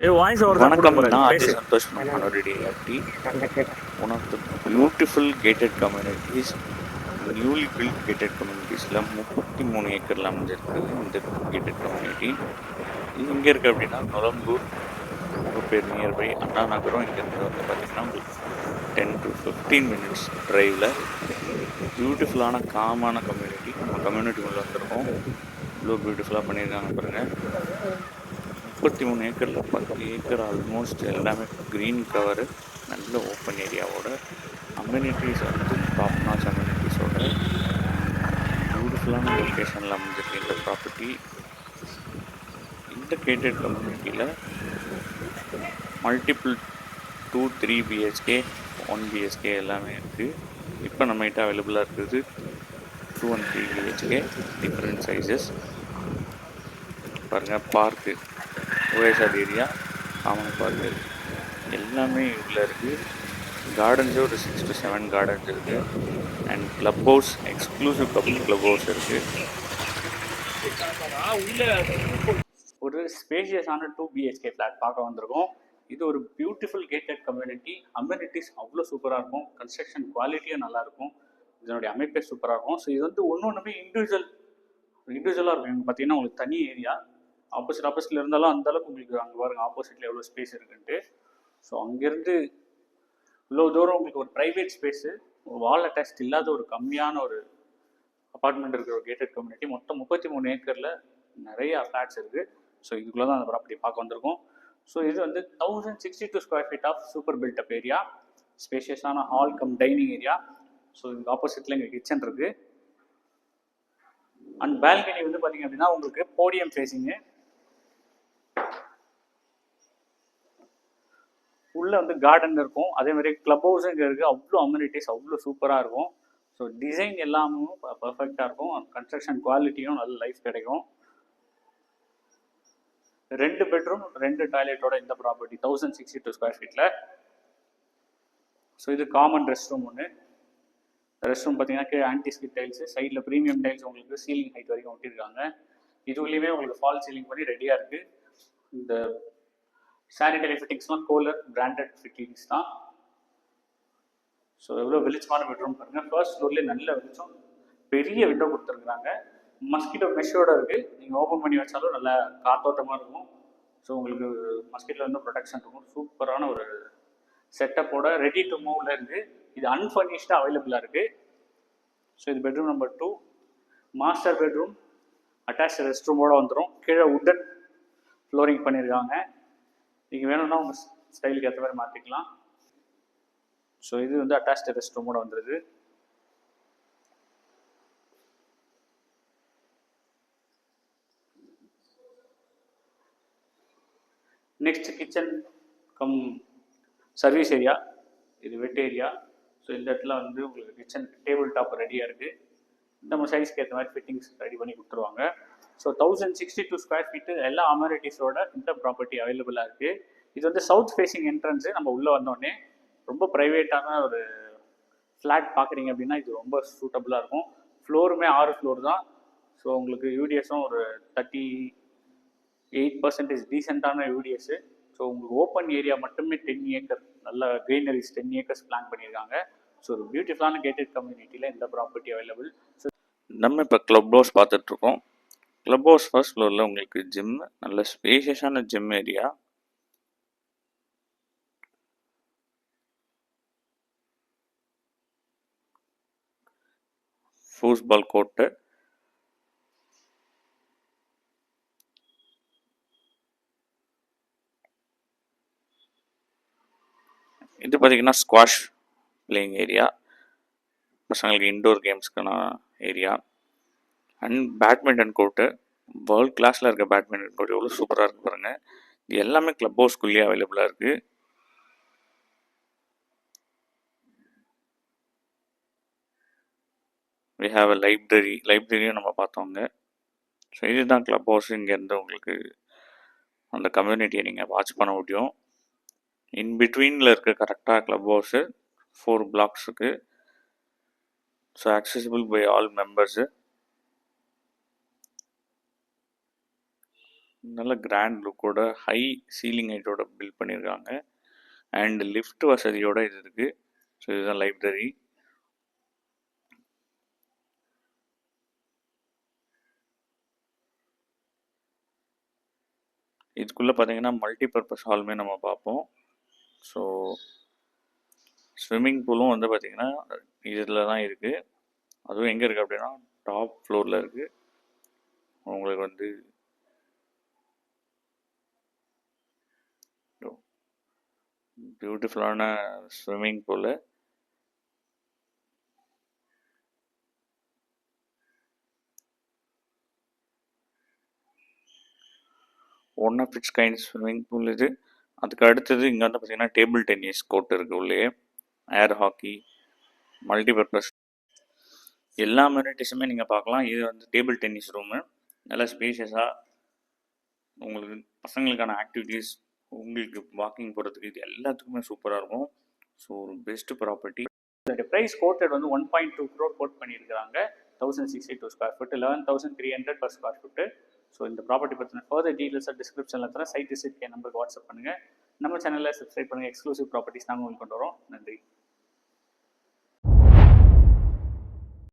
வணக்கம். நான் Ajay Santhosh from Honorary Acti. One of the beautiful gated communities, newly built gated communitiesல 33 ஏக்கர்ல அமைஞ்சிருக்குது இந்த gated community. இது எங்கே இருக்குது அப்படின்னா நொலம்பூர், முகப்பேர் நியர்பை அண்ணா நகரம். இங்கேருந்து வந்து பார்த்திங்கன்னா உங்களுக்கு 10 to 15 minutes ட்ரைவில் பியூட்டிஃபுல்லான காமான கம்யூனிட்டி. நம்ம கம்யூனிட்டிக்குள்ளே வந்திருக்கோம். இவ்வளோ பியூட்டிஃபுல்லாக பண்ணியிருக்காங்க பாருங்கள். 33 ஏக்கரில் 10 ஏக்கர் ஆல்மோஸ்ட் எல்லாமே க்ரீன் கவரு, நல்ல ஓப்பன் ஏரியாவோட அம்யூனிட்டிஸ் வந்து டாப் நாச் அம்யூனிட்டிஸோட பியூட்டிஃபுல்லான லொக்கேஷனில் அமைஞ்சிருக்கு இந்த ப்ராப்பர்ட்டி. இந்த கேட்டட் கம்யூனிட்டியில் மல்டிபிள் 2-3 பிஹெச்கே 1 பிஹெச்கே எல்லாமே இருக்குது. இப்போ நம்மகிட்ட அவைலபிளாக இருக்குது 2 and 3 பிஹெச்கே டிஃப்ரெண்ட் சைஸஸ். பாருங்கள், park OSR area, common park எல்லாமே இதில் இருக்குது. கார்டன்ஸே ஒரு 6 to 7 கார்டன்ஸ் இருக்குது. And club house, exclusive club house இருக்குது. ஒரு ஸ்பேஷியஸான 2 பிஹெச்கே ஃப்ளாட் பார்க்க வந்திருக்கோம். இது ஒரு பியூட்டிஃபுல் கேட்டட் கம்யூனிட்டி. அம்யூனிட்டிஸ் அவ்வளோ சூப்பராக இருக்கும். கன்ஸ்ட்ரக்ஷன் குவாலிட்டியும் நல்லாயிருக்கும். இதனுடைய அமைப்பே சூப்பராக இருக்கும். ஸோ இது வந்து ஒன்றுமே இண்டிவிஜுவலாக இருக்கும். பார்த்தீங்கன்னா உங்களுக்கு தனி ஏரியா ஆப்போசிட்டில் இருந்தாலும் அந்தளவுக்கு உங்களுக்கு அங்கே பாருங்கள் ஆப்போசிட்டில் எவ்வளோ ஸ்பேஸ் இருக்குன்ட்டு. ஸோ அங்கேருந்து இவ்வளோ தூரம் உங்களுக்கு ஒரு ப்ரைவேட் ஸ்பேஸு, ஒரு வால் அட்டாச் இல்லாத ஒரு கம்மியான ஒரு அப்பார்ட்மெண்ட் இருக்கிற ஒரு கேட்டட் கம்யூனிட்டி. மொத்தம் 33 ஏக்கரில் நிறைய ஃப்ளாட்ஸ் இருக்குது. ஸோ இதுக்குள்ளே தான் அந்த ப்ராப்பர்ட்டி பார்க்க வந்திருக்கோம். ஸோ இது வந்து 1062 square feet of super built-up area, ஸ்பேஷியஸான hall cum dining area. So இதுக்கு ஆப்போசிட்டில் எங்கள் கிச்சன் இருக்குது. அண்ட் பால்கனி வந்து பார்த்தீங்க அப்படின்னா உங்களுக்கு போடியம் ஃபேஸிங்கு. உள்ளே வந்து கார்டன் இருக்கும். அதே மாதிரி கிளப் ஹவுஸும் இங்கே இருக்குது. அவ்வளோ அம்யூனிட்டிஸ் அவ்வளோ சூப்பராக இருக்கும். ஸோ டிசைன் எல்லாமே பர்ஃபெக்டாக இருக்கும். கன்ஸ்ட்ரக்ஷன் குவாலிட்டியும் நல்ல லைஃப் கிடைக்கும். 2 பெட்ரூம் 2 டாய்லெட்டோட இந்த ப்ராப்பர்ட்டி 1062 ஸ்கொயர் ஃபீட்டில். ஸோ இது காமன் ரெஸ்ட் ரூம் ஒன்று. ரெஸ்ட் ரூம் பார்த்தீங்கன்னா கீழே ஆன்டி ஸ்கிட் டைல்ஸு, சைடில் ப்ரீமியம் டைல்ஸ் உங்களுக்கு சீலிங் ஹைட் வரைக்கும் ஒட்டியிருக்காங்க. இதுலேயுமே உங்களுக்கு ஃபால் சீலிங் பண்ணி ரெடியாக இருக்குது. இந்த சானிடரி ஃபிட்டிங்ஸ்லாம் கோலர் பிராண்டட் ஃபிட்டிங்ஸ் தான். ஸோ எவ்வளோ வெளிச்சமான பெட்ரூம் பாருங்கள். ஃபர்ஸ்ட் ஃப்ளோர்லேயே நல்ல வெளிச்சம், பெரிய விண்டோ கொடுத்துருக்குறாங்க. மஸ்கிட்டோ மெஷ்ஷோட இருக்குது. நீங்கள் ஓப்பன் பண்ணி வச்சாலும் நல்லா காத்தோட்டமாக இருக்கும். ஸோ உங்களுக்கு மஸ்கிட்டோ வந்து ப்ரொடெக்ஷன் இருக்கும். சூப்பரான ஒரு செட்டப்போட ரெடி டு மூவ்ல இருக்குது. இது அன்ஃபர்னிஷ்டாக அவைலபிளாக இருக்குது. ஸோ இது bedroom number 2, master bedroom. Attach rest ரூமோட வந்துடும். கீழே உட்டன் ஃப்ளோரிங் பண்ணியிருக்காங்க. நீங்கள் வேணும்னா உங்கள் ஸ்டைலுக்கு ஏற்ற மாதிரி மாற்றிக்கலாம். ஸோ இது வந்து அட்டாச் ரெஸ்ட் ரூமோட வந்துடுது. Next kitchen come service area. இது வெட் ஏரியா. ஸோ இந்த இடத்துல வந்து உங்களுக்கு கிச்சன் டேபிள் டாப் ரெடியாக இருக்குது. நம்ம சைஸ்க்கு ஏற்ற மாதிரி ஃபிட்டிங்ஸ் ரெடி பண்ணி கொடுத்துருவாங்க. ஸோ 1062 ஸ்கொயர் ஃபீட்டு எல்லா அம்யூனிட்டிஸோட இந்த ப்ராப்பர்ட்டி அவைலபிளாக இருக்குது. இது வந்து சவுத் ஃபேஸிங் என்ட்ரன்ஸு. நம்ம உள்ளே வந்தோடனே ரொம்ப ப்ரைவேட்டான ஒரு ஃப்ளாட் பார்க்குறீங்க அப்படின்னா இது ரொம்ப சூட்டபுளாக இருக்கும். ஃப்ளோருமே 6 ஃப்ளோர் தான். ஸோ உங்களுக்கு யூடிஎஸும் ஒரு 38% டீசெண்டான யூடிஎஸ்ஸு. ஸோ உங்களுக்கு ஓப்பன் ஏரியா மட்டுமே 10 ஏக்கர் நல்ல க்ரீனரிஸ் 10 ஏக்கர்ஸ் பிளான் பண்ணியிருக்காங்க. ஸோ ஒரு பியூட்டிஃபுல்லான கேட்டட் கம்யூனிட்டியில் இந்த ப்ராப்பர்ட்டி அவைலபிள். ஸோ நம்ம இப்போ கிளப் ஹவுஸ் பார்த்துட்ருக்கோம். கிளப் ஹவுஸ் ஃபர்ஸ்ட் ஃப்ளோரில் உங்களுக்கு ஜிம், நல்ல ஸ்பேஷியஸான ஜிம் ஏரியா. Foosball court. இது பார்த்தீங்கன்னா ஸ்குவாஷ் பிளேயிங் ஏரியா, பசங்களுக்கு இன்டோர் கேம்ஸ்க்கான area. And badminton court, world கிளாஸில் இருக்க பேட்மிண்டன் கோர்ட் எவ்வளோ சூப்பராக இருக்கு பாருங்கள். இது எல்லாமே கிளப் ஹவுஸ்குள்ளேயே அவைலபிளாக இருக்குது. வி ஹாவ் அ லைப்ரரியும் நம்ம பார்த்தோங்க. ஸோ இதுதான் கிளப் ஹவுஸ். இங்கேருந்து உங்களுக்கு அந்த கம்யூனிட்டியை நீங்கள் வாட்ச் பண்ண முடியும். இன் பிட்வீனில் இருக்க கரெக்டாக கிளப் ஹவுஸு 4 பிளாக்ஸுக்கு. So accessible by all members. நல்ல கிராண்ட் லுக்கோட ஹை சீலிங் ஹைட்டோட பில்ட் பண்ணியிருக்காங்க. அண்ட் லிஃப்ட் வசதியோட இது இருக்குது. ஸோ இதுதான் லைப்ரரி. இதுக்குள்ளே பார்த்தீங்கன்னா மல்டிபர்பஸ் ஹாலுமே நம்ம பார்ப்போம். ஸோ ஸ்விம்மிங் பூலும் வந்து பார்த்திங்கன்னா இதில் தான் இருக்குது. அதுவும் எங்கே இருக்குது அப்படின்னா டாப் ஃப்ளோரில் இருக்குது. உங்களுக்கு வந்து பியூட்டிஃபுல்லான swimming pool. One of its kind swimming pool இது. அதுக்கு அடுத்தது இங்கே வந்து பார்த்திங்கன்னா டேபிள் டென்னிஸ் கோர்ட் இருக்குது உள்ளே, ஏர் ஹாக்கி, மல்டிபர்பஸ் எல்லா அம்யூனிட்டிஸுமே நீங்கள் பார்க்கலாம். இது வந்து டேபிள் டென்னிஸ் ரூமு. நல்லா ஸ்பேஷியஸாக உங்களுக்கு பசங்களுக்கான ஆக்டிவிட்டீஸ், உங்களுக்கு வாக்கிங் போகிறதுக்கு இது எல்லாத்துக்குமே சூப்பராக இருக்கும். ஸோ ஒரு பெஸ்ட் ப்ராப்பர்ட்டி. இதோட ப்ரைஸ் கோட்டட் வந்து 1.2 crore கோட் பண்ணியிருக்காங்க. 1062 square food, 11,300 per square food. So இந்த ப்ராப்பர்ட்டி பற்றின ஃபர்தர் டீட்டெயில்ஸை டிஸ்கிரிப்ஷனில் தரேன். சைட் விசிட் நம்பருக்கு வாட்ஸ்அப் பண்ணுங்கள். நம்ம சேனலில் சப்ஸ்கிரைப் பண்ணுங்கள். எக்ஸ்க்ளூசிவ் ப்ராப்பர்ட்டிஸ் நாங்கள் உங்களுக்கு கொண்டு வரோம். நன்றி.